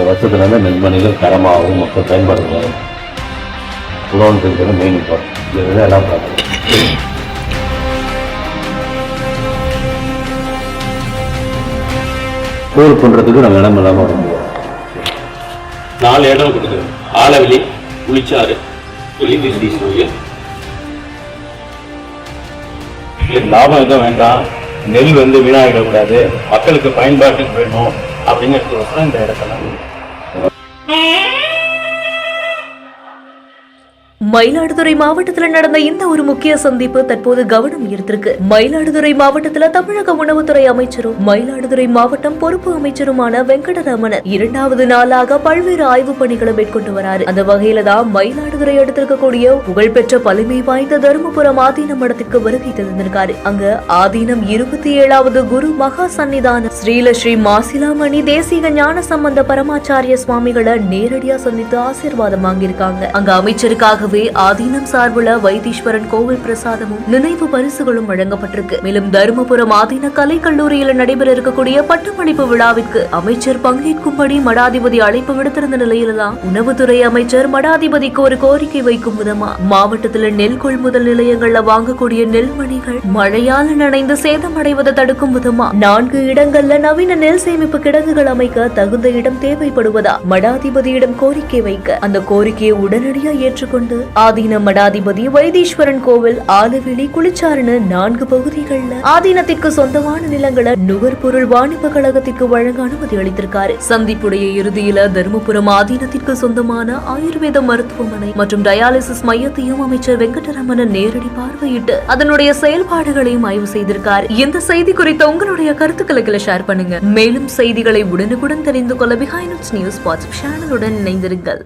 வருஷத்துலேருந்து நெல்மணிகள் தரமாகவும் மக்கள் பயன்படுத்துவாங்க. உணவுன்றது மெயின் இம்பார்ட்டன்ட். இதுதான் எல்லாம் பார்க்கணும். ஸ்கூல் பண்ணுறதுக்கு நம்ம இடம் இல்லாமல் வர முடியாது. 4 இடம் கொடுக்குறோம். ஆலவெளி, புளிச்சாறு, லாபம் எதுவும் வேண்டாம், நெல் வீணாகிடக்கூடாது, மக்களுக்கு பயன்பாட்டுக்கு வேணும் அப்படிங்கிறது இந்த இடத்துல. மயிலாடுதுறை மாவட்டத்துல நடந்த இந்த ஒரு முக்கிய சந்திப்பு தற்போது கவனம் ஈர்த்திருக்கு. மயிலாடுதுறை மாவட்டத்துல தமிழக உணவுத்துறை அமைச்சரும் மயிலாடுதுறை மாவட்டம் பொறுப்பு அமைச்சருமான வெங்கடராமன் 2வது நாளாக பல்வேறு ஆய்வு பணிகளை மேற்கொண்டு வராரு. அந்த வகையில தான் மயிலாடுதுறை எடுத்திருக்கக்கூடிய புகழ்பெற்ற பழமை வாய்ந்த தருமபுரம் ஆதீன மடத்திற்கு வருகை தந்திருக்காரு. அங்க ஆதீனம் 27வது குரு மகா சன்னிதான ஸ்ரீ மாசிலாமணி தேசிக ஞான சம்பந்த பரமாச்சாரிய சுவாமிகளை நேரடியா சந்தித்து ஆசீர்வாதம் வாங்கியிருக்காங்க. அங்க அமைச்சருக்காகவே ஆதீனம் சார்புள்ள வைத்தீஸ்வரன் கோவில் பிரசாதமும் நினைவு பரிசுகளும் வழங்கப்பட்டிருக்கு. மேலும் தருமபுரம் ஆதீன கலை கல்லூரியில் நடைபெற இருக்கக்கூடிய பட்டமளிப்பு விழாவிற்கு அமைச்சர் பங்கேற்கும்படி மடாதிபதி அழைப்பு விடுத்திருந்த நிலையில்தான் உணவுத்துறை அமைச்சர் மடாதிபதிக்கு ஒரு கோரிக்கை வைக்கும் விதமா மாவட்டத்தில் நெல் கொள்முதல் நிலையங்கள்ல வாங்கக்கூடிய நெல்மணிகள் மழையால் நனைந்து சேதமடைவதை தடுக்கும் விதமா 4 இடங்கள்ல நவீன நெல் சேமிப்பு கிடங்குகள் அமைக்க தகுந்த இடம் தேவைப்படுவதா மடாதிபதியிடம் கோரிக்கை வைக்க அந்த கோரிக்கையை உடனடியாக ஏற்றுக்கொண்டு ஆதீன மடாதிபதி வைத்தீஸ்வரன் கோவில், ஆலவெளி, குளிச்சாறுன்னு 4 பகுதிகள்ல ஆதீனத்திற்கு சொந்தமான நிலங்களை நுகர்பொருள் வாணிப கழகத்திற்கு வழங்க அனுமதி அளித்திருக்காரு. சந்திப்புடைய இறுதியில தருமபுரம் ஆதீனத்திற்கு சொந்தமான ஆயுர்வேத மருத்துவமனை மற்றும் டயாலிசிஸ் மையத்தையும் அமைச்சர் வெங்கடரமணன் நேரடி பார்வையிட்டு அதனுடைய செயல்பாடுகளையும் ஆய்வு செய்திருக்காரு. இந்த செய்தி குறித்த உங்களுடைய கருத்துக்களை ஷேர் பண்ணுங்க. மேலும் செய்திகளை உடனுக்குடன் தெரிந்து கொள்ள பிஹைண்ட் நியூஸ் வாட்ஸ்அப் சேனலுடன் இணைந்திருங்கள்.